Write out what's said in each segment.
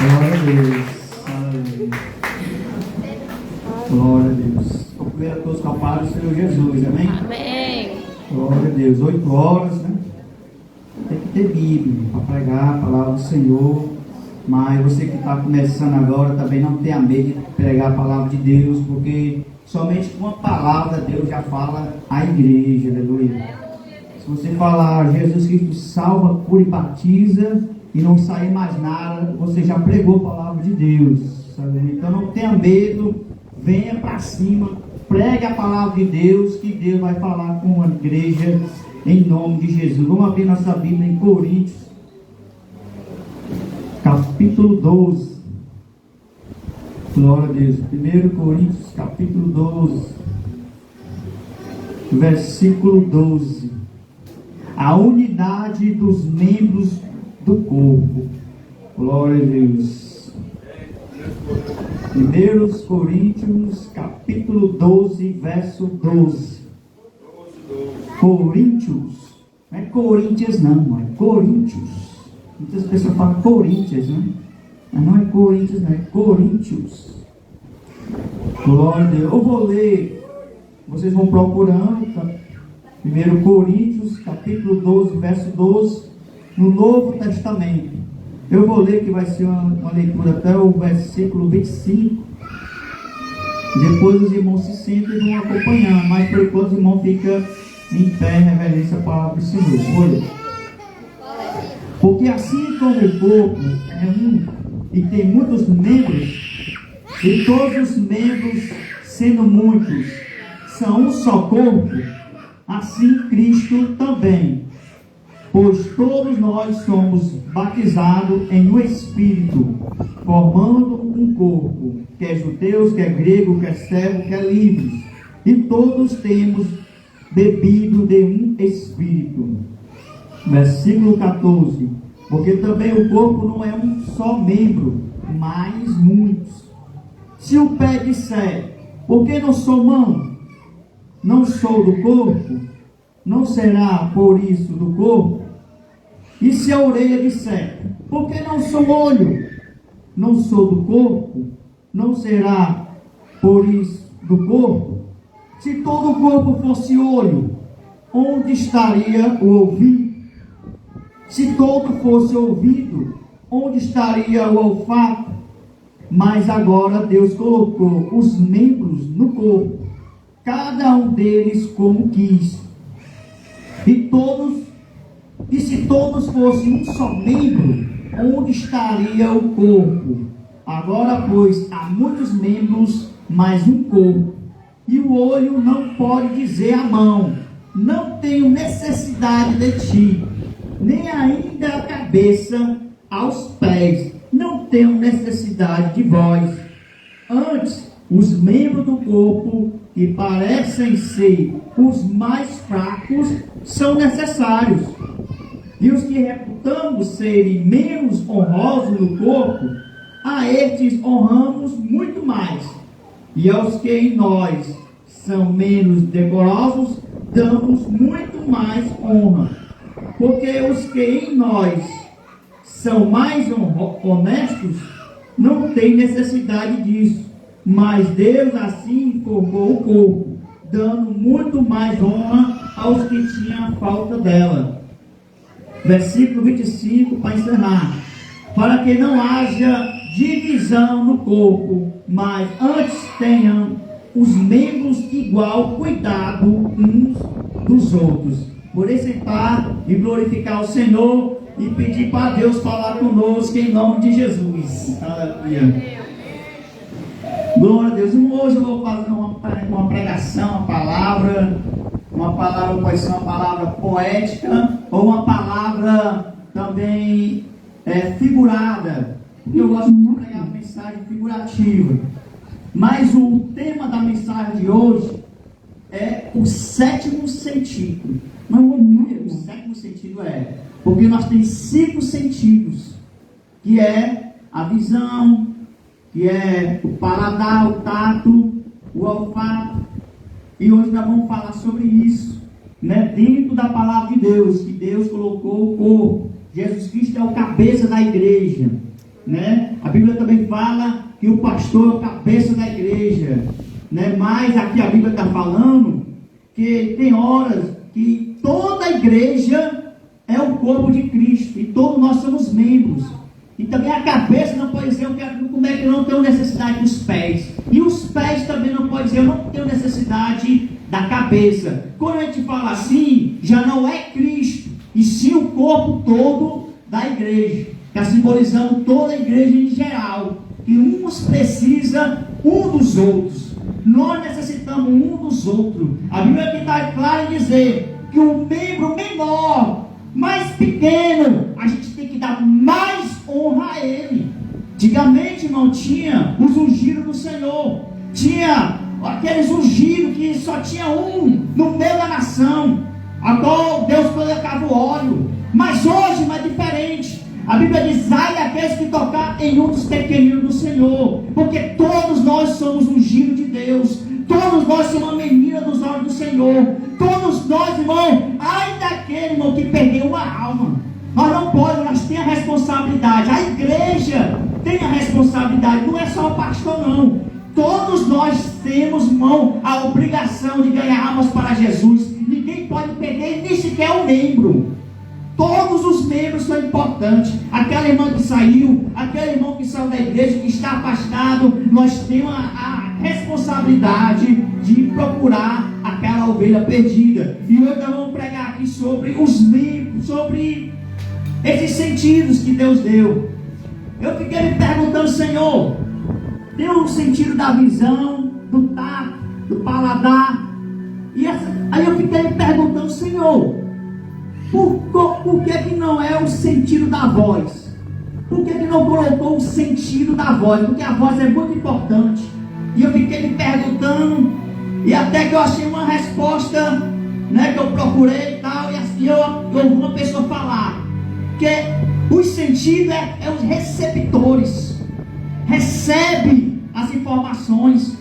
Glória a Deus. Aleluia. Glória a Deus. Primeiro a todos com a paz do Senhor Jesus. Amém? Amém. Glória a Deus. 8 horas, né? Tem que ter Bíblia para pregar a palavra do Senhor. Mas você que está começando agora também não tenha medo de pregar a palavra de Deus, porque somente com a palavra Deus já fala a igreja. Aleluia. Se você falar Jesus Cristo salva, cura e batiza, e não sair mais nada, você já pregou a palavra de Deus. Sabe? Então não tenha medo, venha para cima, pregue a palavra de Deus, que Deus vai falar com a igreja em nome de Jesus. Vamos abrir nossa Bíblia em Coríntios, capítulo 12. Glória a Deus. 1 Coríntios, capítulo 12, versículo 12. A unidade dos membros do corpo. Glória a Deus. 1 Coríntios, capítulo 12, verso 12. Coríntios. Não é Coríntios não, é Coríntios. Muitas pessoas falam Coríntios, né? Mas não é Coríntios, não, é Coríntios. Glória a Deus. Eu vou ler, vocês vão procurando, tá? 1 Coríntios, capítulo 12, verso 12. No Novo Testamento. Eu vou ler que vai ser uma leitura até o versículo 25. Depois os irmãos se sentam e vão acompanhar. Mas por enquanto os irmãos ficam em pé em reverência à palavra do Senhor. Olha. Porque assim como o corpo é um e tem muitos membros, e todos os membros, sendo muitos, são um só corpo, assim Cristo também. Pois todos nós somos batizados em um Espírito, formando um corpo, quer judeus, quer grego, quer servo, quer livres, e todos temos bebido de um Espírito. Versículo 14. Porque também o corpo não é um só membro, mas muitos. Se o pé disser, por que não sou mão? Não sou do corpo? Não será por isso do corpo? E se a orelha disser, por que não sou olho? Não sou do corpo? Não será por isso do corpo? Se todo o corpo fosse olho, onde estaria o ouvido? Se todo fosse ouvido, onde estaria o olfato? Mas agora Deus colocou os membros no corpo, cada um deles como quis. E se todos fossem um só membro, onde estaria o corpo? Agora, pois, há muitos membros, mas um corpo. E o olho não pode dizer à mão, não tenho necessidade de ti, nem ainda a cabeça aos pés, não tenho necessidade de vós. Antes, os membros do corpo, que parecem ser os mais fracos, são necessários. E os que reputamos serem menos honrosos no corpo, a estes honramos muito mais. E aos que em nós são menos decorosos, damos muito mais honra. Porque os que em nós são mais honestos, não têm necessidade disso. Mas Deus assim formou o corpo, dando muito mais honra aos que tinham falta dela. Versículo 25, para encerrar. Para que não haja divisão no corpo, mas antes tenham os membros igual cuidado uns dos outros. Por isso, sentar e glorificar o Senhor e pedir para Deus falar conosco em nome de Jesus. Aleluia. Glória a Deus. Hoje eu vou fazer uma pregação, uma palavra pode ser uma palavra poética ou uma palavra também figurada, porque eu gosto de pregar mensagem figurativa. Mas o tema da mensagem de hoje é o sétimo sentido. Mas o sétimo sentido porque nós temos 5 sentidos, que é a visão, que é o paladar, o tato, o olfato. E hoje nós vamos falar sobre isso, né? Dentro da palavra de Deus, que Deus colocou o corpo. Jesus Cristo é o cabeça da igreja. né? A Bíblia também fala que o pastor é o cabeça da igreja, né? Mas aqui a Bíblia está falando que tem horas que toda a igreja é o corpo de Cristo e todos nós somos membros. E também a cabeça não pode dizer, como é que eu não tenho necessidade dos pés. E os pés também não podem dizer, eu não tenho necessidade da cabeça. Quando a gente fala assim, já não é Cristo, e sim o corpo todo da igreja. Está simbolizando toda a igreja em geral. Que uns precisam um dos outros. Nós necessitamos um dos outros. A Bíblia aqui está clara em dizer que o membro menor, mais pequeno, a gente tem que dar mais honra a ele. Antigamente, irmão, tinha os ungidos do Senhor. Tinha aqueles ungidos que só tinha um no meio da nação, a qual Deus colocava o óleo. Mas hoje não é diferente. A Bíblia diz, ai daqueles que tocar em um dos pequeninos do Senhor, porque todos nós somos ungidos de Deus, todos nós somos uma menina dos olhos do Senhor, todos nós, irmão, ai daquele, irmão, que perdeu uma alma. Nós não podemos, nós temos a responsabilidade, a igreja tem a responsabilidade, não é só o pastor não, todos nós temos, irmão, a obrigação de ganhar almas para Jesus. Ninguém pode perder, nem sequer um membro. Todos os membros são importantes. Aquela irmã que saiu, aquele irmão que saiu da igreja, que está afastado, nós temos a responsabilidade de procurar aquela ovelha perdida. E hoje nós vamos pregar aqui sobre os membros, sobre esses sentidos que Deus deu. Eu fiquei me perguntando, Senhor, tem um sentido da visão, do tato, do paladar. Aí eu fiquei me perguntando, Senhor, por que não é o sentido da voz? Por que não colocou o sentido da voz? Porque a voz é muito importante. E eu fiquei me perguntando, e até que eu achei uma resposta, né, que eu procurei e tal, e assim eu ouvi uma pessoa falar, que os sentidos é os receptores, recebe as informações.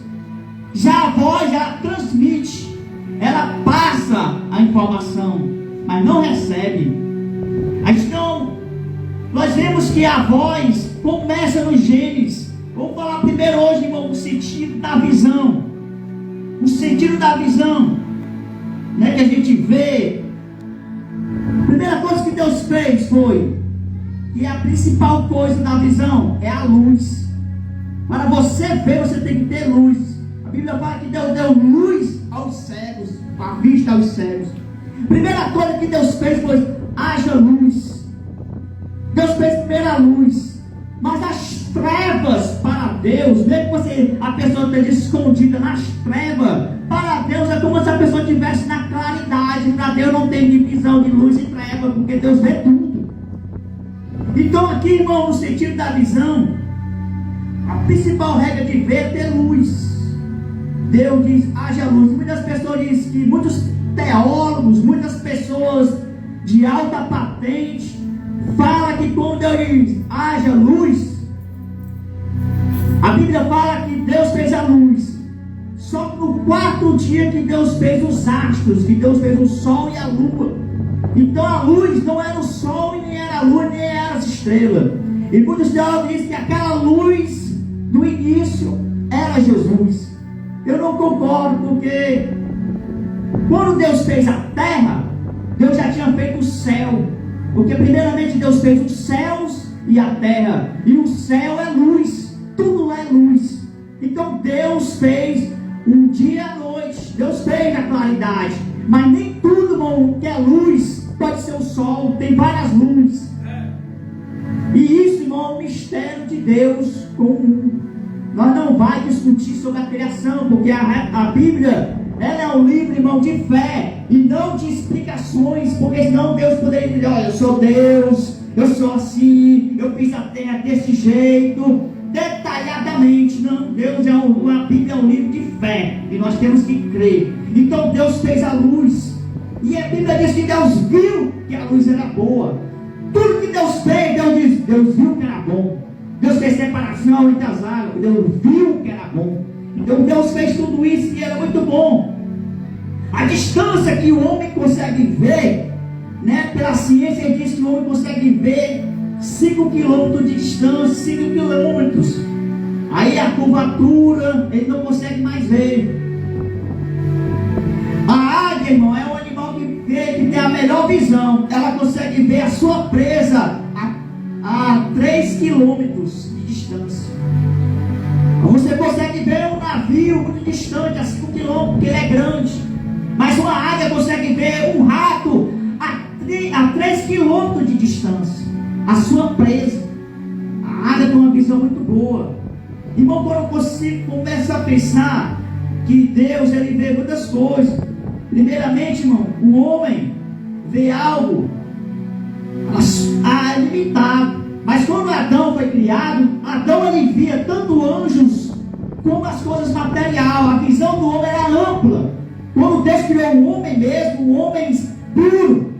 Já a voz já transmite, ela passa a informação, mas não recebe. Então, nós vemos que a voz começa nos genes. Vamos falar primeiro hoje, irmão, o sentido da visão. O sentido da visão, né, que a gente vê. A primeira coisa que Deus fez foi, e a principal coisa da visão é a luz. Para você ver, você tem que ter luz. A Bíblia fala que Deus deu luz aos cegos, a vista aos cegos. Primeira coisa que Deus fez foi, haja luz. Deus fez primeiro a luz. Mas as trevas para Deus, mesmo que a pessoa esteja escondida nas trevas, para Deus é como se a pessoa estivesse na claridade. Para Deus não tem divisão de luz e treva, porque Deus vê tudo. Então aqui, irmão, no sentido da visão, a principal regra de ver é ter luz. Deus diz, haja luz. Muitas pessoas dizem que, muitos teólogos, muitas pessoas de alta patente, falam que quando Deus diz, haja luz, a Bíblia fala que Deus fez a luz. Só que no quarto dia que Deus fez os astros, que Deus fez o sol e a lua. Então a luz não era o sol, e nem era a lua, nem era as estrelas. E muitos teólogos dizem que aquela luz do início era Jesus. Eu não concordo, porque quando Deus fez a terra, Deus já tinha feito o céu. Porque primeiramente Deus fez os céus e a terra. E o céu é luz, tudo é luz. Então Deus fez um dia e a noite. Deus fez a claridade. Mas nem tudo, irmão, que é luz pode ser o sol. Tem várias luzes. E isso, irmão, é um mistério de Deus comum. Nós não vamos discutir sobre a criação, porque a Bíblia, ela é um livro, irmão, de fé e não de explicações, porque senão Deus poderia dizer, olha, eu sou Deus, eu sou assim, eu fiz a terra desse jeito, detalhadamente. Não, Deus é a Bíblia é um livro de fé e nós temos que crer. Então Deus fez a luz, e a Bíblia diz que Deus viu que a luz era boa. Tudo que Deus fez, Deus viu que era bom. Deus fez separação entre as águas, Deus viu que era bom. Então Deus fez tudo isso e era muito bom. A distância que o homem consegue ver, né, pela ciência diz que o homem consegue ver 5 quilômetros de distância, 5 quilômetros. Aí a curvatura, ele não consegue mais ver. A águia, irmão, é um animal que tem a melhor visão. Ela consegue ver a sua presa a 3 quilômetros de distância. Você consegue ver um navio muito distante, a 5 quilômetros, porque ele é grande. Mas uma águia consegue ver um rato a 3 quilômetros de distância, a sua presa. A águia tem uma visão muito boa. Irmão, quando você começa a pensar que Deus, ele vê muitas coisas. Primeiramente, irmão, o homem vê algo limitado. Mas quando Adão foi criado, Adão, ele via tanto anjos como as coisas materiais. A visão do homem era ampla. Quando Deus criou o homem mesmo, o homem puro,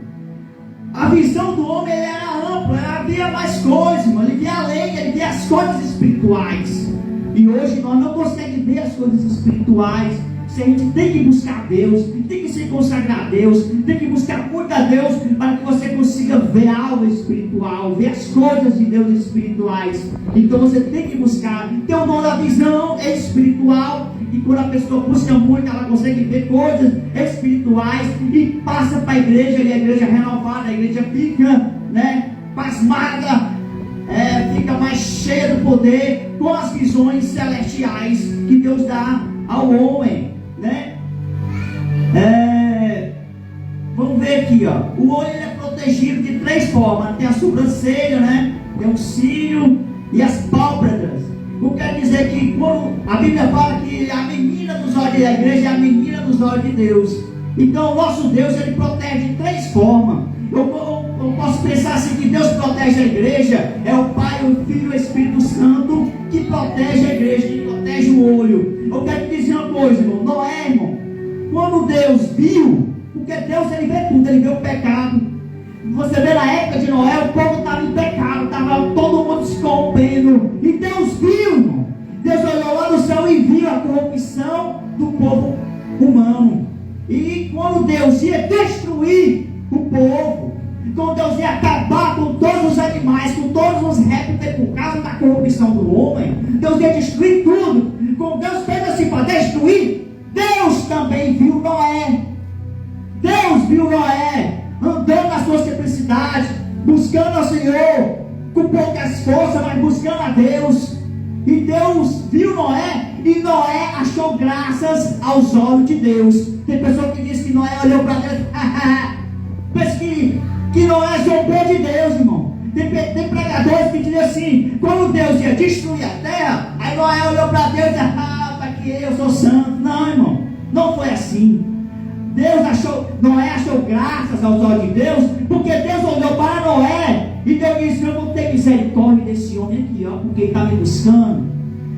a visão do homem era ampla. Ele via mais coisas, irmão. Ele via além, ele via as coisas espirituais. E hoje nós não conseguimos ver as coisas espirituais. Se a gente tem que buscar Deus, tem que se consagrar a Deus, tem que buscar muito a Deus, para que você consiga ver algo espiritual, ver as coisas de Deus espirituais. Então você tem que buscar. Ter o dom da visão é espiritual. E quando a pessoa busca muito, ela consegue ver coisas espirituais e passa para a igreja, e a igreja renovada, a igreja fica, pasmada, fica mais cheia do poder com as visões celestiais que Deus dá ao homem, vamos ver aqui, ó. O olho é protegido de 3 formas. Tem a sobrancelha, tem o cílio e as pálpebras. O que quer dizer que quando a Bíblia fala que a menina dos olhos da igreja é a menina dos olhos de Deus. Então o nosso Deus, ele protege de 3 formas. Eu posso pensar assim, que Deus protege a igreja, é o Pai, o Filho e o Espírito Santo que protege a igreja, que protege o olho. Eu quero te dizer uma coisa, irmão. Noé, irmão, quando Deus viu, porque Deus, ele vê tudo, ele vê o pecado. Você vê na época de Noé, o povo estava em pecado, estava todo mundo se corrompendo. E Deus viu, irmão. Deus olhou lá no céu e viu a corrupção do povo humano. E quando Deus ia destruir o povo, quando Deus ia acabar com todos os animais, com todos os répteis, por causa da corrupção do homem, Deus ia destruir tudo. Quando Deus fez assim para destruir, Deus também viu Noé. Deus viu Noé andando na sua simplicidade, buscando ao Senhor, com poucas forças, mas buscando a Deus. E Deus viu Noé, e Noé achou graças aos olhos de Deus. Tem pessoa que diz que Noé olhou para Deus, pensa que Noé zombou de Deus, irmão. Tem pregadores que dizem assim, quando Deus ia destruir a terra, aí Noé olhou para Deus e disse, para que eu sou santo. Não, irmão, não foi assim. Noé achou graças aos olhos de Deus, porque Deus olhou para Noé e Deus disse, eu vou ter misericórdia desse homem aqui, ó, porque ele está me buscando.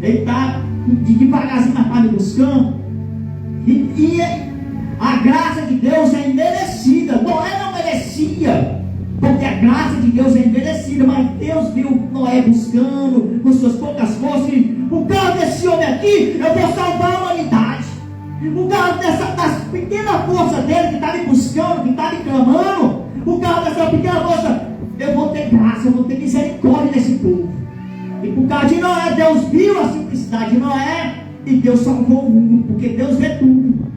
Ele está devagarzinho, mas está me buscando. E a graça de Deus é imerecida. Noé não merecia, porque a graça de Deus é imerecida, mas Deus viu Noé buscando com suas poucas forças, e por causa desse homem aqui, eu vou salvar a humanidade. Por causa das pequenas forças dele, que está me buscando, que está me clamando, por causa dessa pequena força, eu vou ter graça, eu vou ter misericórdia desse povo. E por causa de Noé, Deus viu a simplicidade de Noé, e Deus salvou o mundo, porque Deus vê tudo.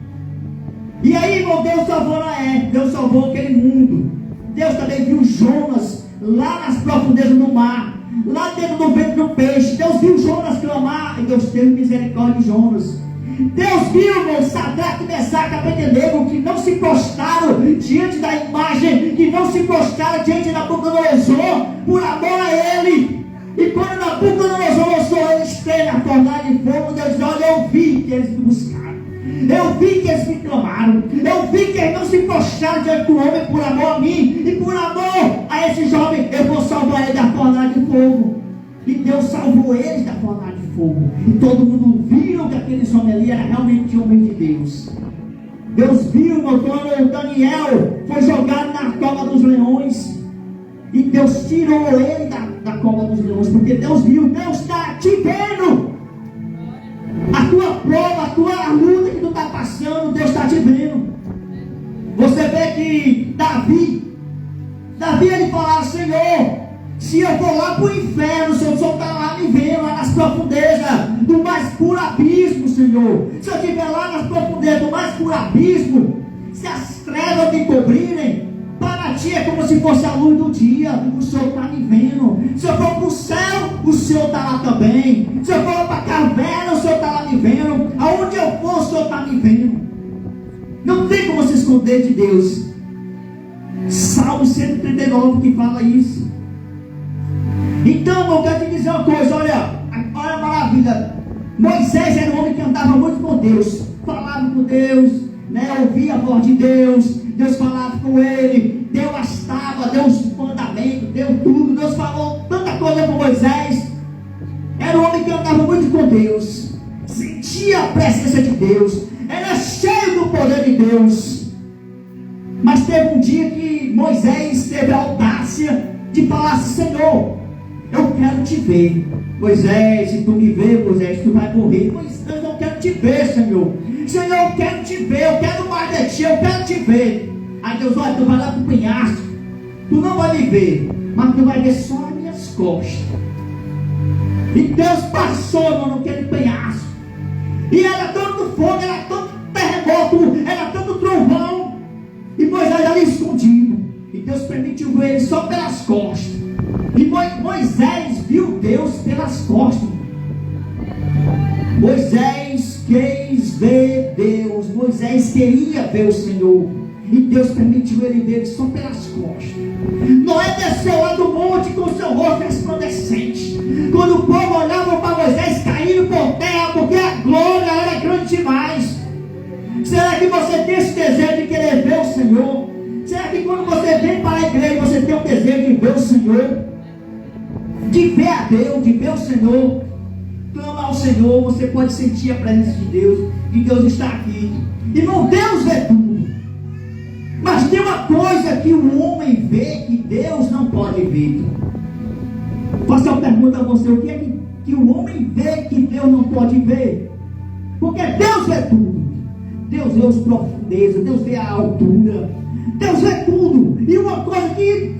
E aí, irmão, Deus salvou Noé, Deus salvou aquele mundo. Deus também viu Jonas lá nas profundezas do mar, lá dentro do ventre do peixe. Deus viu Jonas clamar, e Deus teve misericórdia de Jonas. Deus viu, meu, Sadraque, Mesaque e Abednego, que não se prostraram diante da imagem, que não se prostraram diante da Nabucodonosor, por amor a ele. E quando Nabucodonosor lançou eles na fornalha de fogo, Deus disse, olha, eu vi que eles me buscaram, eu vi que eles me clamaram, eu vi que eles não se prostraram diante do homem por amor a mim, e por amor a esse jovem, eu vou salvar ele da fornalha de fogo. E Deus salvou eles da fornalha de fogo. E todo mundo viu que aqueles homens ali eram realmente homens de Deus. Deus viu, meu, quando Daniel foi jogado na cova dos leões. E Deus tirou ele da cova dos leões. Porque Deus viu, Deus está te vendo. A tua prova, a luta que tu está passando, Deus está te vendo. Você vê que Davi ele falava, Senhor, Se eu vou lá para o inferno, o Senhor está lá me vendo, lá nas profundezas do mais puro abismo, Senhor. Se eu estiver lá nas profundezas do mais puro abismo, se as trevas me cobrirem, para ti é como se fosse a luz do dia. O Senhor está me vendo. Se eu for para o céu, o Senhor está lá também. Se eu for para a caverna, o Senhor está lá me vendo. Aonde eu for, o Senhor está me vendo. Não tem como se esconder de Deus. Salmo 139 que fala isso. Então, eu quero te dizer uma coisa, olha a maravilha. Moisés era um homem que andava muito com Deus, falava com Deus, ouvia a voz de Deus, Deus falava com ele, deu as tábuas, deu os mandamentos, deu tudo, Deus falou tanta coisa com Moisés. Era um homem que andava muito com Deus, sentia a presença de Deus, era cheio do poder de Deus. Mas teve um dia que Moisés teve a audácia de falar assim: Senhor, eu quero te ver. Moisés, se tu me ver, Moisés, tu vai morrer. Moisés, eu quero te ver, Senhor. Senhor, eu quero te ver, eu quero mais de ti, eu quero te ver. Aí Deus, olha, tu vai lá pro penhasco, tu não vai me ver, mas tu vai ver só as minhas costas. E Deus passou, irmão, naquele penhasco, e era tanto fogo, era tanto terremoto, era tanto trovão, e Moisés ali escondido, e Deus permitiu ver ele só pelas costas. E Moisés viu Deus pelas costas. Moisés quis ver Deus. Moisés queria ver o Senhor. E Deus permitiu ele ver só pelas costas. Noé desceu lá do monte com seu rosto resplandecente. Quando o povo olhava para Moisés caindo por terra, porque a glória era grande demais. Será que você tem esse desejo de querer ver o Senhor? Será que quando você vem para a igreja, você tem o desejo de ver o Senhor? De ver a Deus, de ver o Senhor? Clama ao Senhor, você pode sentir a presença de Deus. E Deus está aqui. Irmão, Deus vê tudo. Mas tem uma coisa que o homem vê que Deus não pode ver. Faço uma pergunta a você: o que é que o homem vê que Deus não pode ver? Porque Deus vê tudo. Deus vê as profundezas, Deus vê a altura, Deus vê tudo. E uma coisa que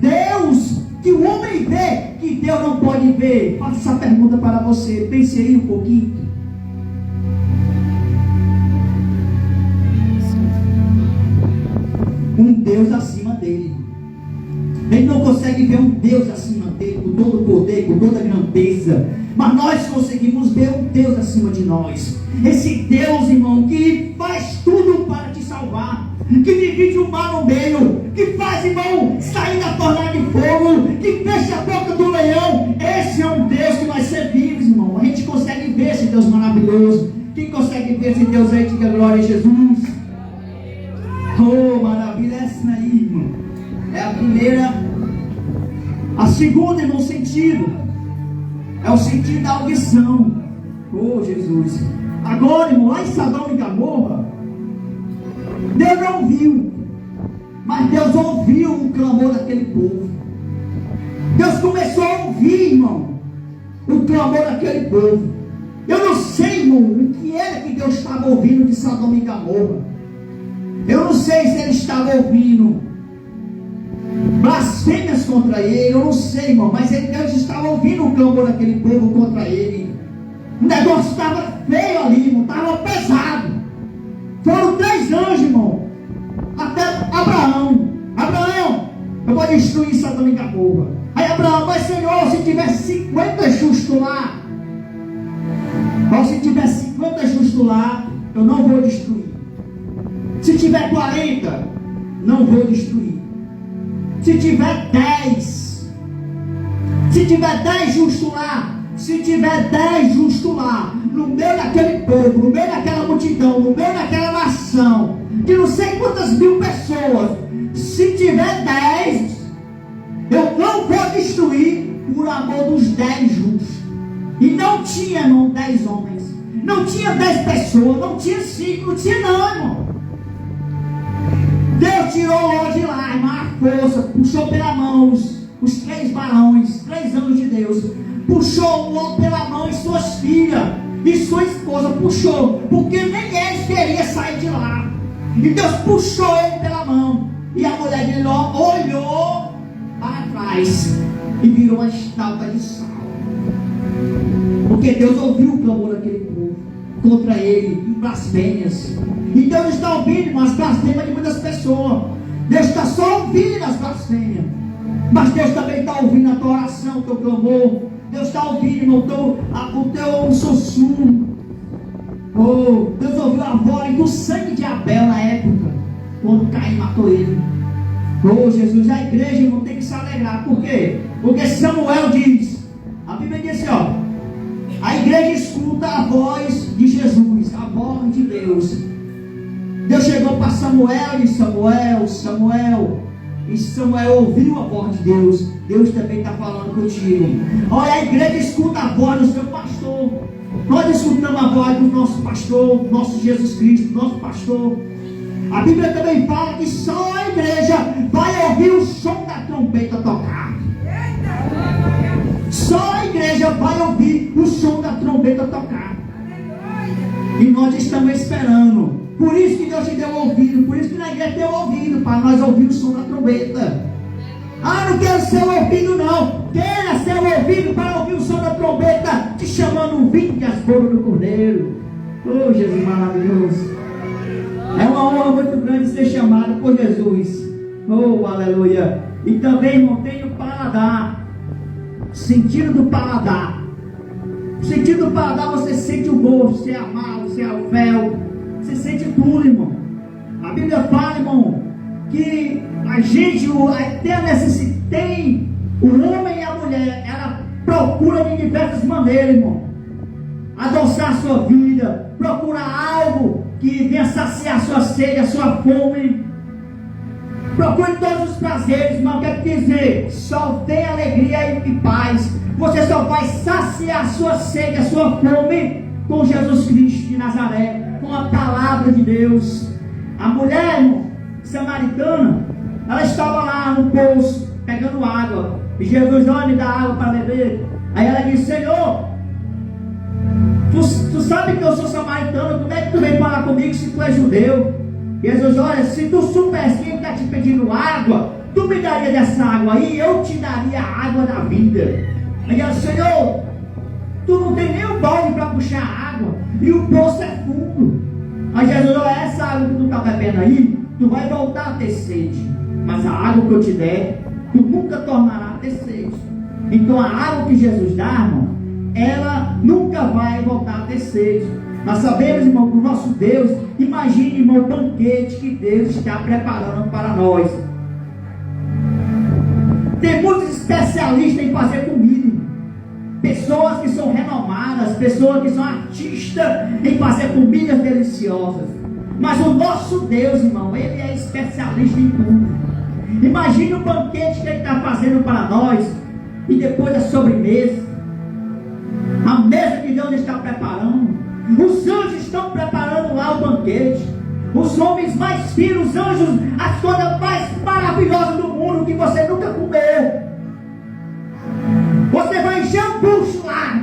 o homem vê, que Deus não pode ver. Faço essa pergunta para você, pense aí um pouquinho. Um Deus acima dele. Ele não consegue ver um Deus acima dele, com todo o poder, com toda a grandeza. Mas nós conseguimos ver um Deus acima de nós. Esse Deus, irmão, que faz tudo para te salvar, que divide o mar no meio, que faz, irmão, sair da fornalha de fogo, que fecha a boca do leão. Esse é um Deus que nós servimos, irmão. A gente consegue ver esse Deus maravilhoso. Quem consegue ver esse Deus aí, diga glória a Jesus. Oh, maravilha, essa aí, irmão. É a primeira. A segunda, irmão, sentido é o sentido da audição. Oh, Jesus. Agora, irmão, lá em Sodoma e Gomorra, Deus não viu, mas Deus ouviu o clamor daquele povo. Deus começou a ouvir, irmão, o clamor daquele povo. Eu não sei, irmão, o que era que Deus estava ouvindo de Sodoma e Gomorra. Eu não sei se ele estava ouvindo blasfêmias contra ele, eu não sei, irmão, mas Deus estava ouvindo o clamor daquele povo contra ele. O negócio estava feio ali, irmão, estava pesado. Foram 3 anjos, irmão, até Abraão, eu vou destruir Sodoma e Gomorra. Aí Abraão, mas Senhor, se tiver 50 justos lá, eu não vou destruir. Se tiver 40, não vou destruir. Se tiver 10, justos lá, no meio daquele povo, no meio daquela multidão, no meio daquela nação, de não sei quantas mil pessoas, se tiver 10, eu não vou destruir por amor dos 10 justos. E não tinha, irmão, 10 homens, não tinha 10 pessoas, não tinha 5, não tinha não, irmão. Deus tirou Ló de lá, irmão, a força, puxou pela mão os 3 varões, 3 anjos de Deus, puxou Ló pela mão e suas filhas e sua esposa, puxou, porque nem eles queriam sair de lá. E Deus puxou ele pela mão, e a mulher de Ló olhou para trás, e virou uma estátua de sal. Porque Deus ouviu o clamor daquele povo contra ele, em blasfêmias. E Deus está ouvindo as blasfêmias de muitas pessoas. Deus está só ouvindo as blasfêmias, mas Deus também está ouvindo a tua oração, o teu clamor. Deus está ouvindo o teu sussurro. Oh, Deus ouviu a voz do sangue de Abel na época, quando Caim matou ele. Oh, Jesus, a igreja não tem que se alegrar. Por quê? Porque Samuel diz, a Bíblia diz assim, ó, a igreja escuta a voz de Jesus, a voz de Deus. Deus chegou para Samuel e disse, Samuel, Samuel. E Samuel ouviu a voz de Deus. Deus também está falando contigo. Olha, a igreja escuta a voz do seu pastor. Nós escutamos a voz do nosso pastor, nosso Jesus Cristo, nosso pastor. A Bíblia também fala que só a igreja vai ouvir o som da trombeta tocar. Só a igreja vai ouvir o som da trombeta tocar. E nós estamos esperando. Por isso que Deus te deu ouvido. Por isso que na igreja deu ouvido, para nós ouvir o som da trombeta. Ah, não quero ser ouvido não. Queira ser ouvido para ouvir o som da trombeta, te chamando, vinde as bodas do Cordeiro. Oh, Jesus maravilhoso. É uma honra muito grande ser chamado por Jesus. Oh, aleluia. E também, irmão, tem o paladar. Sentido do paladar. Sentido do paladar, você sente o gosto, você é amado, você é o fel. Você sente tudo, irmão. A Bíblia fala, irmão, que a gente tem o homem e a mulher, ela procura de diversas maneiras, irmão, adoçar a sua vida, procura algo que venha saciar a sua sede, a sua fome. Procure todos os prazeres, irmão. Quer dizer, só tem alegria e paz. Você só vai saciar a sua sede, a sua fome com Jesus Cristo de Nazaré, com a palavra de Deus. A mulher, irmão, samaritana, ela estava lá no poço pegando água, e Jesus, olha, me dá água para beber. Aí ela disse, Senhor, tu sabe que eu sou samaritano, como é que tu vem falar comigo se tu és judeu? Jesus, olha, se tu soubesse quem está te pedindo água, tu me daria dessa água aí, eu te daria a água da vida. Aí ela, Senhor, tu não tem nem um balde para puxar água, e o poço é fundo. Aí Jesus, olha, essa água que tu está bebendo aí, tu vai voltar a ter sede, mas a água que eu te der, tu nunca tornará a ter sede. Então a água que Jesus dá, irmão, ela nunca vai voltar a ter sede. Nós sabemos, irmão, que o nosso Deus, imagine, irmão, o banquete que Deus está preparando para nós. Tem muitos especialistas em fazer comida, pessoas que são renomadas, pessoas que são artistas em fazer comidas deliciosas. Mas o nosso Deus, irmão, Ele é especialista em tudo. Imagine o banquete que Ele está fazendo para nós, e depois da sobremesa, a mesa que Deus está preparando. Os anjos estão preparando lá o banquete. Os homens mais finos, os anjos, as coisas mais maravilhosas do mundo que você nunca comeu. Você vai encher o bucho lá,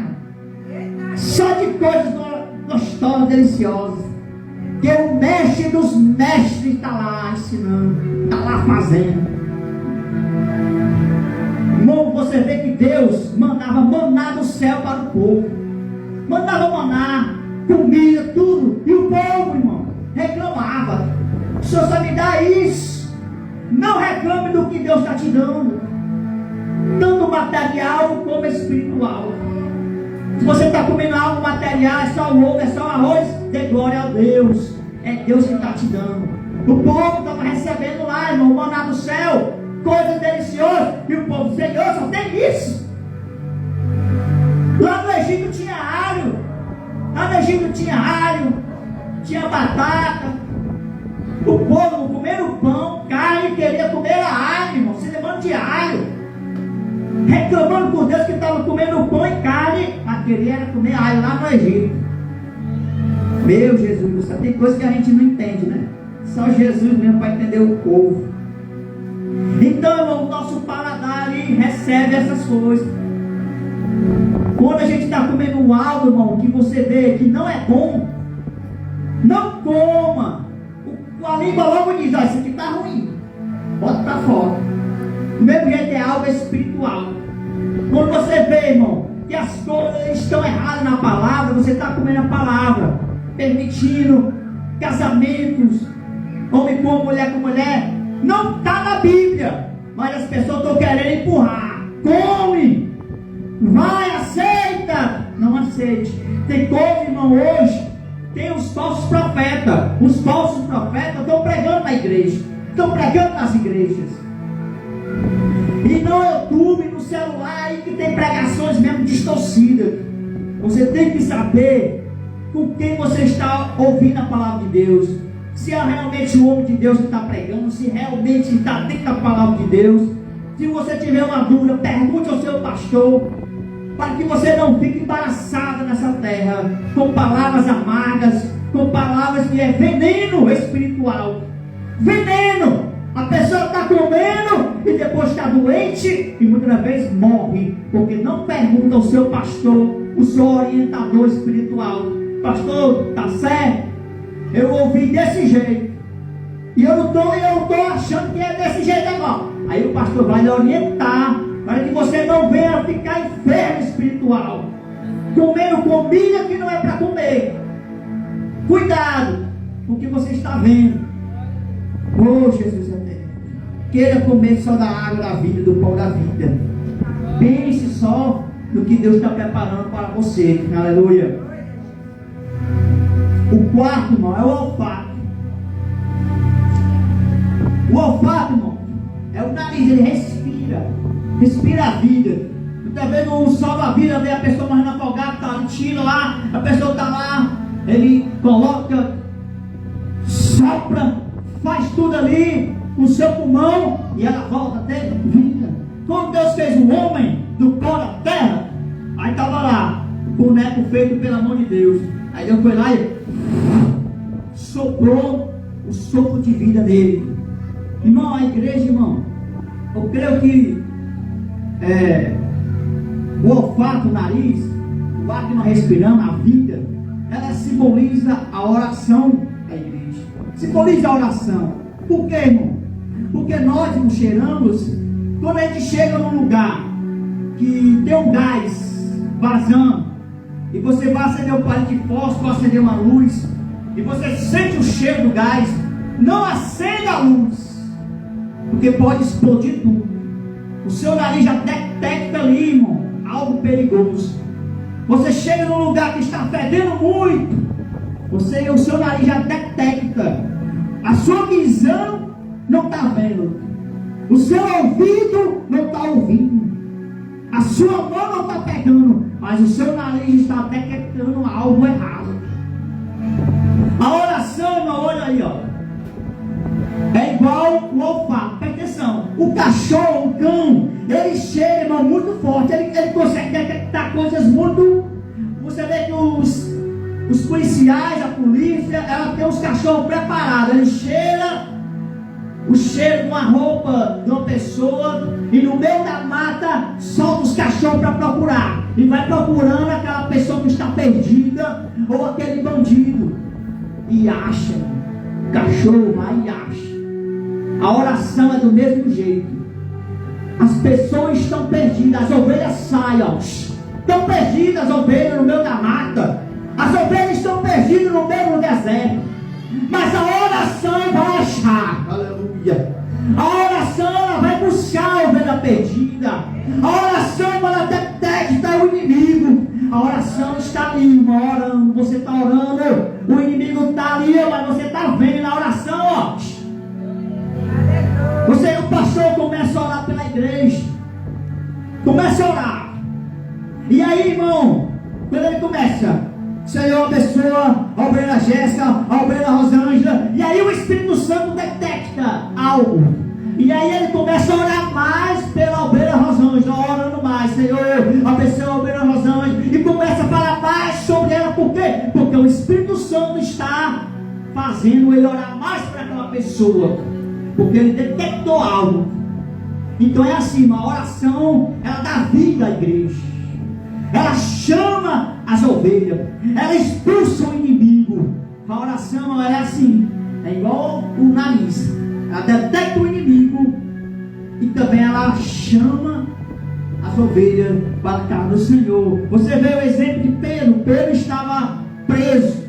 só de coisas gostosas, deliciosas. Que o mestre dos mestres está lá ensinando, está lá fazendo. Irmão, você vê que Deus mandava maná do céu para o povo. Mandava maná, comida, tudo. E o povo, irmão, reclamava. O Senhor só me dá isso. Não reclame do que Deus está te dando, tanto material como espiritual. Se você está comendo algo material, é só o ovo, é só o arroz, dê glória a Deus. É Deus que está te dando. O povo estava recebendo lá, irmão, o maná do céu, coisas deliciosas. E o povo, Senhor, só tem isso. Lá no Egito tinha alho. Lá no Egito tinha alho, tinha batata. O povo comendo pão, carne, queria comer alho, irmão, se lembrando de alho. Reclamando por Deus que estava comendo pão e carne, mas queria comer alho lá no Egito. Meu Jesus, tem coisa que a gente não entende, né? Só Jesus mesmo para entender o povo. Então, irmão, o nosso paladar ali recebe essas coisas. Quando a gente está comendo algo, irmão, que você vê que não é bom, não coma. A língua logo diz, ó, isso aqui está ruim, bota para fora. Do mesmo jeito é algo espiritual. Quando você vê, irmão, que as coisas estão erradas na palavra, você está comendo a palavra, permitindo casamentos, homem com mulher, não está na Bíblia, mas as pessoas estão querendo empurrar. Come, vai, aceita. Não aceite. Tem coisa, irmão, hoje tem os falsos profetas. Os falsos profetas estão pregando na igreja, estão pregando nas igrejas. E no YouTube, no celular, aí que tem pregações mesmo distorcidas. Você tem que saber com quem você está ouvindo a palavra de Deus. Se é realmente o homem de Deus que está pregando, se realmente está dentro da palavra de Deus. Se você tiver uma dúvida, pergunte ao seu pastor, para que você não fique embaraçada nessa terra, com palavras amargas, com palavras que é veneno espiritual. Veneno! A pessoa está comendo e depois está doente e muitas vezes morre, porque não pergunta ao seu pastor, o seu orientador espiritual. Pastor, está certo? Eu ouvi desse jeito, e eu não estou achando que é desse jeito agora. Aí o pastor vai lhe orientar, para que você não venha ficar enfermo espiritual, comendo comida que não é para comer. Cuidado com o que você está vendo. Oh, Jesus eterno, queira comer só da água da vida, do pão da vida. Pense só no que Deus está preparando para você. Aleluia. O quarto, irmão, é o olfato. O olfato, irmão, é o nariz, ele respira a vida. Muitas vezes o salva-vida vê a pessoa morrendo afogada, tá, ele tira lá, a pessoa está lá, ele coloca, sopra, faz tudo ali no seu pulmão e ela volta a ter vida. Quando Deus fez o homem do pó da terra, aí estava lá, boneco feito pela mão de Deus. Aí Deus foi lá e soprou o sopro de vida dele. Irmão, a igreja, irmão, eu creio que o olfato, o nariz, o ar que nós respiramos, a vida, ela simboliza a oração da igreja. Simboliza a oração. Por quê, irmão? Porque nós não cheiramos quando a gente chega num lugar que tem um gás vazando, e você vai acender um palito de fósforo, acender uma luz, e você sente o cheiro do gás. Não acenda a luz, porque pode explodir tudo. O seu nariz já detecta ali, irmão, algo perigoso. Você chega num lugar que está fedendo muito, o seu nariz já detecta. A sua visão não está vendo, o seu ouvido não está ouvindo, a sua mão não está pegando, mas o seu nariz está detectando algo errado. A oração, irmão, olha aí, ó, é igual o olfato. Presta atenção. O cachorro, o cão, ele cheira, irmão, muito forte. Ele consegue detectar coisas muito. Você vê que os policiais, a polícia, ela tem os cachorros preparados. Ele cheira o cheiro de uma roupa de uma pessoa, e no meio da mata solta os cachorros para procurar, e vai procurando aquela pessoa que está perdida, ou aquele bandido, e acha. O cachorro vai e acha. A oração é do mesmo jeito. As pessoas estão perdidas, as ovelhas saem, ó. Estão perdidas as ovelhas no meio da mata. As ovelhas estão perdidas no meio do deserto. Mas a oração vai achar. Aleluia. A oração, ela vai buscar a ovelha perdida. A oração, ela detecta o inimigo. A oração está ali, irmão, orando. Você está orando, o inimigo está ali, mas você está vendo na oração, ó. Você, o pastor, começa a orar pela igreja. Começa a orar. E aí, irmão, quando ele começa, Senhor, abençoa a ovelha Jéssica, a ovelha Rosângela. E aí o Espírito Santo detecta algo. E aí ele começa a orar mais pela ovelha Rosângela, orando mais. Senhor, abençoa a ovelha Rosângela. E começa a falar mais sobre ela. Por quê? Porque o Espírito Santo está fazendo ele orar mais para aquela pessoa, porque ele detectou algo. Então é assim, uma oração, ela dá vida à igreja. Ela chama as ovelhas, ela expulsa o inimigo. A oração, ela é assim, é igual o nariz. Ela detecta o inimigo e também ela chama as as ovelhas para a casa do Senhor. Você vê o exemplo de Pedro. Pedro estava preso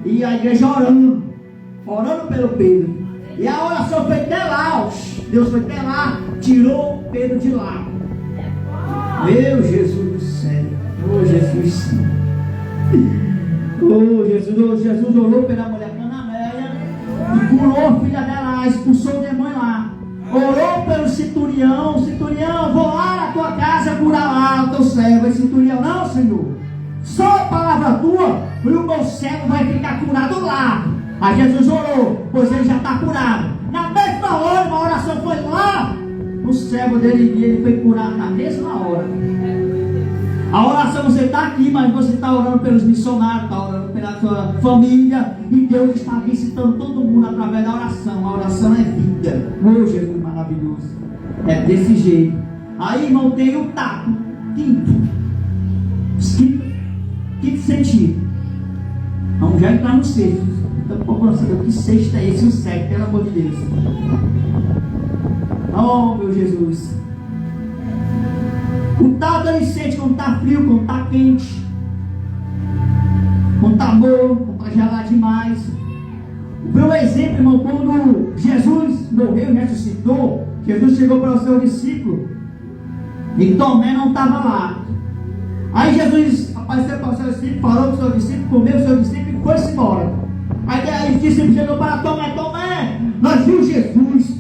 e a igreja orando pelo Pedro. E a oração foi até lá, Deus foi até lá, tirou Pedro de lá. Meu Jesus do céu, oh Jesus, oh Jesus orou pela mulher cananeia e curou a filha dela, expulsou o demônio lá. Orou pelo centurião, vou lá na tua casa curar lá o teu servo. E centurião, não, Senhor, só a palavra tua e o meu servo vai ficar curado lá. Aí Jesus orou, pois ele já está curado. Na mesma hora, uma oração foi lá, o servo dele e ele foi curado na mesma hora. A oração, você está aqui, mas você está orando pelos missionários, está orando pela sua família, e Deus está visitando todo mundo através da oração. A oração é vida. Oh, Jesus maravilhoso. É desse jeito. Aí, irmão, tem o tato. Quinto sentido. Vamos já entrar no sexto. Então, procurando saber o que sexto é esse e o sétimo, pelo amor de Deus. Oh, meu Jesus. O tato ele sente quando está frio, quando está quente, quando está bom, quando está gelado demais. Por exemplo, irmão, quando Jesus morreu e ressuscitou, Jesus chegou para o seu discípulo e Tomé não estava lá. Aí Jesus apareceu para o seu discípulo, falou para o seu discípulo, comeu o seu discípulo e foi-se embora. Aí o discípulo chegou para Tomé, nós vimos Jesus.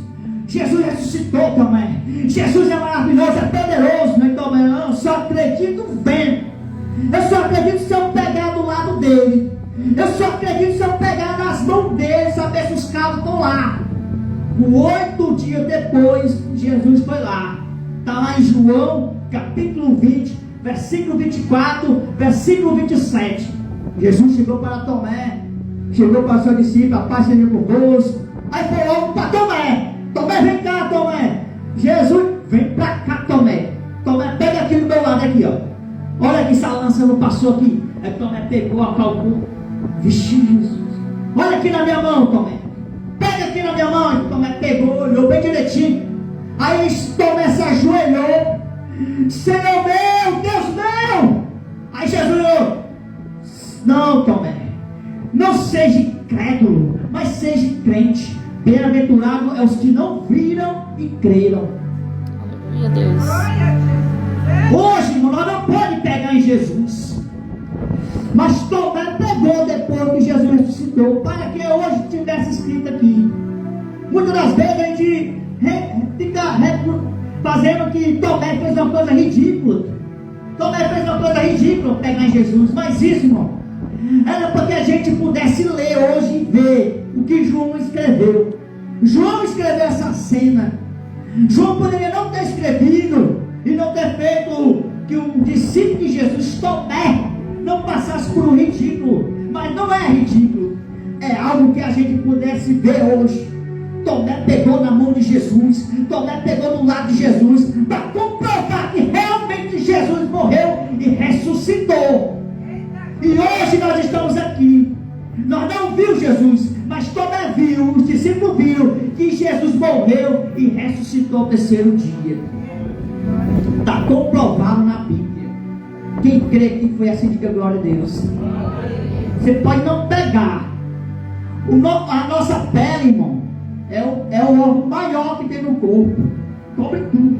Jesus ressuscitou, Tomé. Jesus é maravilhoso, é poderoso, né, Tomé? Eu só acredito vendo. Eu só acredito se eu pegar do lado dele. Eu só acredito se eu pegar nas mãos dele, saber se os carros estão lá. 8 dias depois, Jesus foi lá. Está lá em João, capítulo 20, versículo 24, versículo 27. Jesus chegou para Tomé, chegou para o seu discípulo, a paz seja convosco. Aí foi logo para Tomé. Tomé, vem cá, Tomé. Jesus, vem pra cá, Tomé. Tomé, pega aqui do meu lado, aqui, ó. Olha aqui, essa lança não passou aqui. Aí Tomé pegou, acalcou. Vixe, Jesus. Olha aqui na minha mão, Tomé. Pega aqui na minha mão. Aí Tomé pegou, olhou bem direitinho. Aí Tomé se ajoelhou. Senhor meu, Deus meu. Aí Jesus olhou. Não, Tomé. Não seja incrédulo, mas seja crente. Bem-aventurado é os que não viram e creram. Meu Deus. Hoje, irmão, nós não podemos pegar em Jesus. Mas Tomé pegou depois que Jesus ressuscitou, para que hoje tivesse escrito aqui. Muitas das vezes a gente fica fazendo que Tomé fez uma coisa ridícula. Tomé fez uma coisa ridícula pegar em Jesus. Mas isso, irmão, era para que a gente pudesse ler hoje e ver o que João escreveu. João escreveu essa cena. João poderia não ter escrevido e não ter feito que um discípulo de Jesus, Tomé, não passasse por um ridículo. Mas não é ridículo, é algo que a gente pudesse ver hoje. Tomé pegou na mão de Jesus, Tomé pegou no lado de Jesus, para comprovar que realmente Jesus morreu e ressuscitou. E hoje nós estamos aqui. Nós não vimos Jesus, mas Tomé viu, os discípulos viram que Jesus morreu e ressuscitou no terceiro dia. Está comprovado na Bíblia. Quem crê que foi assim, diga glória a Deus. Você pode não pegar. A nossa pele, irmão, é o órgão maior que tem no corpo. Cobre tudo.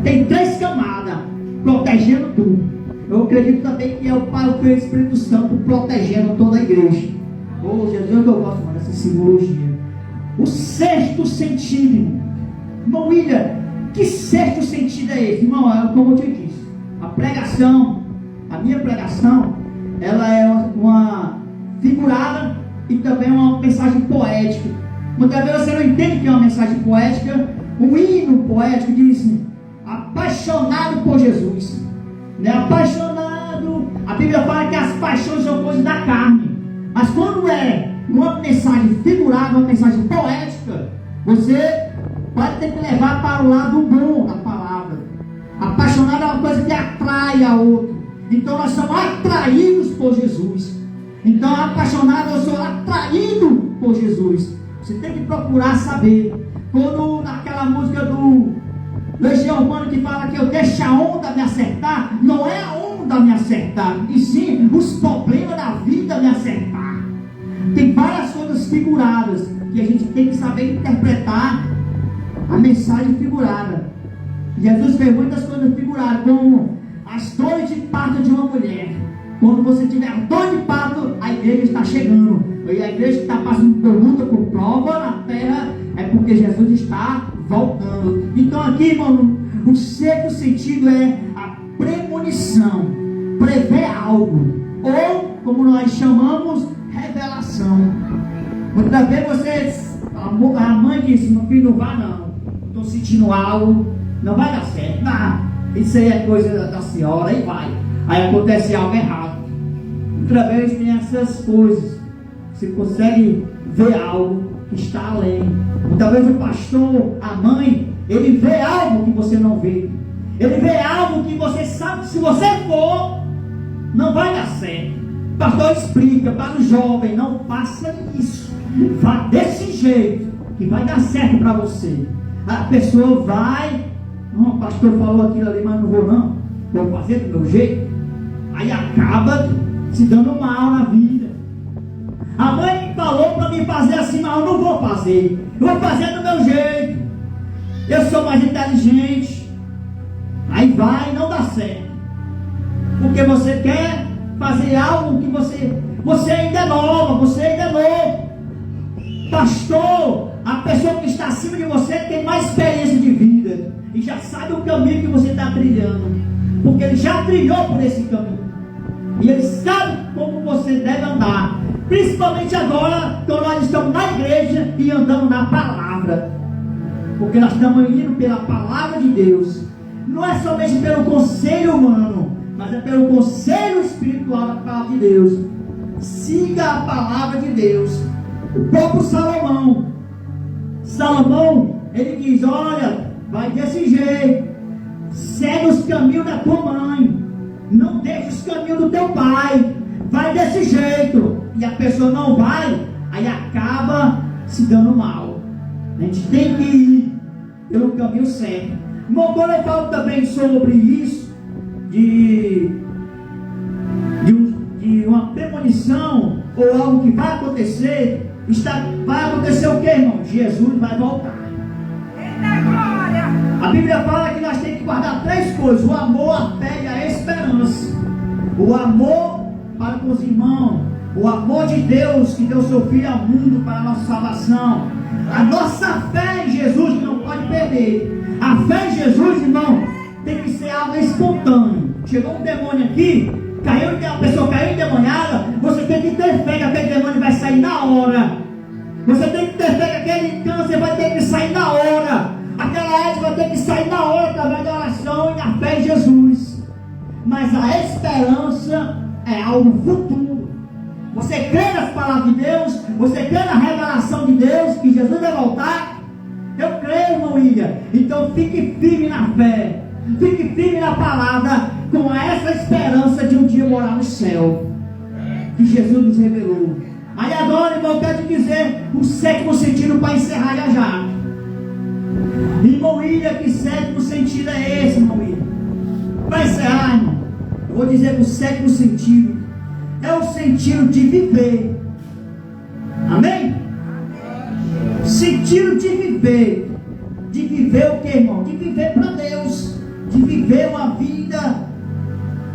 Tem 3 camadas protegendo tudo. Eu acredito também que é o Pai, o Filho e o Espírito Santo protegendo toda a igreja. Oh, Jesus, eu gosto dessa simbologia. O sexto sentido, irmão William, que sexto sentido é esse? Irmão, é como eu te disse, a minha pregação, ela é uma figurada e também uma mensagem poética. Muitas vezes você não entende que é uma mensagem poética. Um hino poético diz assim, apaixonado por Jesus. Né? Apaixonado, a Bíblia fala que as paixões são coisas da carne, mas quando é uma mensagem figurada, uma mensagem poética, você pode ter que levar para o lado bom da palavra. Apaixonado é uma coisa que atrai a outro, então nós somos atraídos por Jesus. Então apaixonado, eu sou atraído por Jesus. Você tem que procurar saber. Quando naquela música Legião Urbana que fala que eu deixo a onda me acertar, não é a onda me acertar, e sim os problemas da vida me acertar. Tem várias coisas figuradas que a gente tem que saber interpretar a mensagem figurada. Jesus fez muitas coisas figuradas, como as dores de parto de uma mulher. Quando você tiver dor de parto, a igreja está chegando. E a igreja que está passando por luta, por prova na terra, é porque Jesus está voltando. Então aqui, irmão, o sexto sentido é a premonição, prever algo, ou como nós chamamos, revelação. Muitas vezes a mãe disse: meu filho, não vai não, estou sentindo algo, não vai dar certo. Isso aí é coisa da senhora, aí vai. Aí acontece algo errado. Outra vez tem essas coisas. Você consegue ver algo que está além. Muitas vezes o pastor, a mãe, ele vê algo que você não vê. Ele vê algo que você sabe que se você for, não vai dar certo. O pastor explica para o jovem: não faça isso. Vá desse jeito, que vai dar certo para você. A pessoa vai: não, o pastor falou aquilo ali, mas não vou não. Vou fazer do meu jeito. Aí acaba se dando mal na vida. A mãe falou para mim fazer assim, mas eu não vou fazer. Eu vou fazer do meu jeito. Eu sou mais inteligente. Aí vai, não dá certo. Porque você quer fazer algo que você ainda é nova, você ainda é novo. Pastor, a pessoa que está acima de você tem mais experiência de vida e já sabe o caminho que você está trilhando, porque ele já trilhou por esse caminho e ele sabe como você deve andar, principalmente agora que nós estamos na igreja e andando na palavra, porque nós estamos indo pela palavra de Deus. Não é somente pelo conselho humano, mas é pelo conselho espiritual da palavra de Deus. Siga a palavra de Deus. O próprio Salomão, ele diz: olha, vai desse jeito, segue os caminhos da tua mãe, não deixe os caminhos do teu pai, vai desse jeito. E a pessoa não vai, aí acaba se dando mal. A gente tem que ir pelo caminho certo. Irmão, quando eu falo também sobre isso, de uma premonição ou algo que vai acontecer, vai acontecer o que, irmão? Jesus vai voltar. A Bíblia fala que nós temos que guardar três coisas: o amor, a fé e a esperança. O amor para com os irmãos, o amor de Deus que deu seu Filho ao mundo para a nossa salvação, a nossa fé em Jesus que não pode perder. A fé em Jesus, irmão, tem que ser algo espontâneo. Chegou um demônio aqui, a pessoa caiu endemoniada, você tem que ter fé que aquele demônio vai sair na hora. Você tem que ter fé que aquele câncer vai ter que sair na hora. Aquela AIDS vai ter que sair na hora através da oração e da fé em Jesus. Mas a esperança é algo futuro. Você crê nas palavras de Deus? Você crê na revelação de Deus que Jesus vai voltar? Eu creio, irmão William. Então fique firme na fé, fique firme na palavra, com essa esperança de um dia morar no céu, que Jesus nos revelou. Aí agora, irmão, eu quero te dizer o sétimo sentido para encerrar já. Irmão William, que sétimo sentido é esse, irmão William? Para encerrar, irmão, eu vou dizer que o sétimo sentido é o sentido de viver. Amém? Sentido de viver. De viver o que, irmão? De viver para Deus. De viver uma vida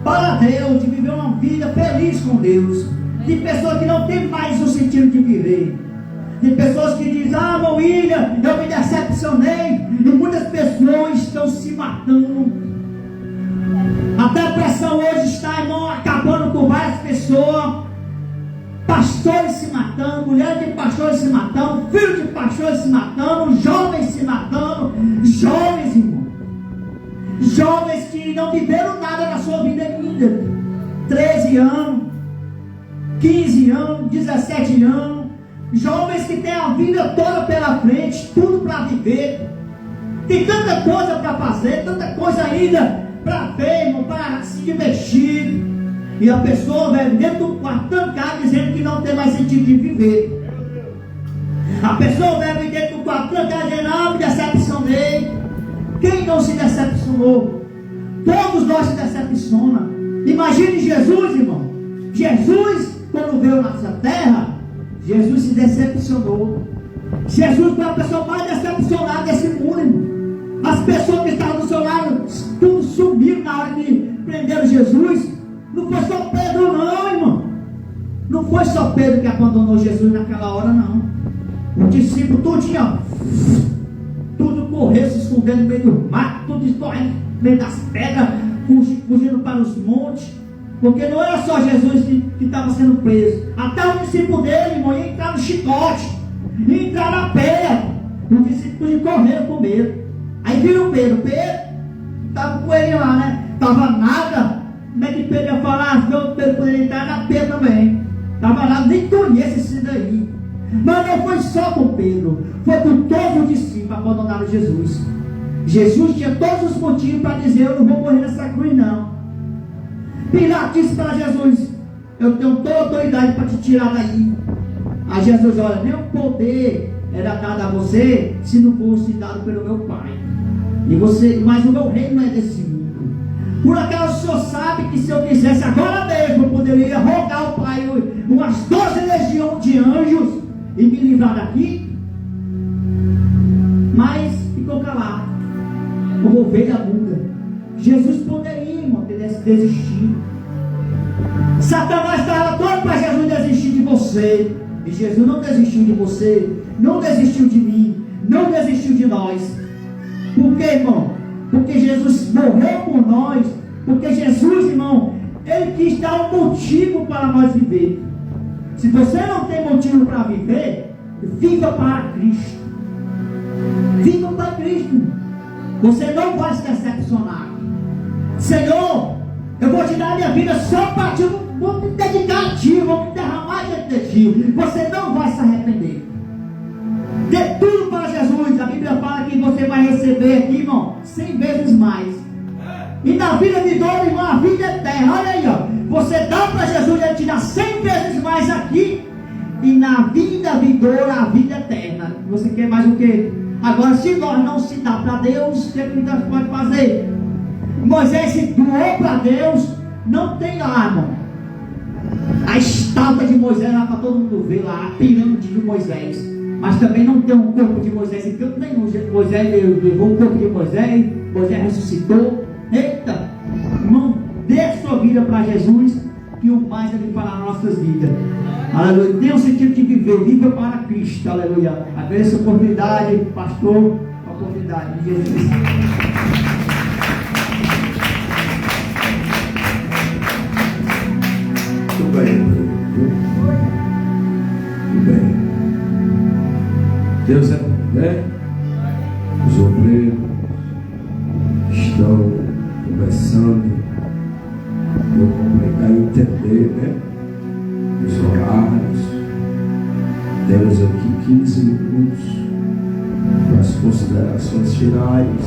para Deus. De viver uma vida feliz com Deus. De pessoas que não tem mais o sentido de viver. De pessoas que dizem: ah, irmão William, eu me decepcionei. E muitas pessoas estão se matando. A depressão hoje está, irmão, acabando com várias pessoas. Pastores se matando, mulheres de pastores se matando, filhos de pastores se matando, jovens se matando, jovens, irmão. Jovens que não viveram nada na sua vida ainda. 13 anos, 15 anos, 17 anos. Jovens que têm a vida toda pela frente, tudo para viver. Tem tanta coisa para fazer, tanta coisa ainda para ver, irmão, para se divertir. E a pessoa vai dentro do quarto trancado dizendo que não tem mais sentido de viver. A pessoa vai dentro do quarto trancado dizendo: ah, me decepcionei. Quem não se decepcionou? Todos nós se decepcionamos. Imagine Jesus, irmão. Jesus, quando veio nessa terra, Jesus se decepcionou. Jesus foi a pessoa mais decepcionada desse mundo, irmão. As pessoas que estavam do seu lado, tudo sumiram na hora que prenderam Jesus. Não foi só Pedro não, irmão. Não foi só Pedro que abandonou Jesus naquela hora, não. O discípulo tudo correu, se escondendo no meio do mato, tudo escorrendo no meio das pedras, fugindo para os montes. Porque não era só Jesus que estava sendo preso. Até o discípulo dele, irmão, ia entrar no chicote, ia entrar na pedra. Os discípulos correram com medo. Aí viram Pedro estava com ele lá, né? Estava nada. Como é que Pedro ia falar? Não, Pedro poderia entrar na pedra também. Estava nada, nem conhece esse daí. Mas não foi só com Pedro, foi com todos os discípulos que abandonaram Jesus. Jesus tinha todos os motivos para dizer: eu não vou morrer nessa cruz, não. Pilatos disse para Jesus: eu tenho toda a autoridade para te tirar daí. Aí Jesus: olha, nem o poder era dado a você se não fosse dado pelo meu Pai. Mas o meu reino não é desse mundo. Por acaso o Senhor sabe que se eu quisesse agora mesmo, eu poderia rogar ao Pai umas 12 legiões de anjos e me livrar daqui? Mas ficou calado, como ovelha muda. Jesus poderia, irmão, ter desistido. Satanás estava todo para Jesus desistir de você. E Jesus não desistiu de você, não desistiu de mim, não desistiu de nós. Por quê, irmão? Porque Jesus morreu por nós. Porque Jesus, irmão, Ele quis dar um motivo para nós viver. Se você não tem motivo para viver, viva para Cristo. Viva para Cristo. Você não vai se decepcionar. Senhor, eu vou te dar a minha vida só para ti. Vou me dedicar a ti, vou me derramar diante de ti. Você não vai se arrepender. Dê tudo para Jesus. A Bíblia fala que você vai receber aqui, irmão, 100 vezes mais. E na vida vindoura, irmão, a vida eterna. Olha aí, ó. Você dá para Jesus, Ele te dá 100 vezes mais aqui. E na vida vindoura, a vida eterna. Você quer mais o quê? Agora, se nós não se dá para Deus, o que Deus pode fazer? Moisés se doou para Deus. Não tem lá, irmão, a estátua de Moisés lá para todo mundo ver lá, a pirâmide de Moisés. Mas também não tem um corpo de Moisés em canto nenhum. Moisés levou o corpo de Moisés ressuscitou. Eita, irmão, dê a sua vida para Jesus, e o mais Ele fará nas nossas vidas. Aleluia. Tem um sentido de viver, viva para Cristo. Aleluia. Agradeço a oportunidade, pastor, a oportunidade de Jesus. Muito bem. Muito bem. Deus é bom, né? Os obreiros estão começando a complicar e entender, né? Os horários. Temos aqui 15 minutos para as considerações finais.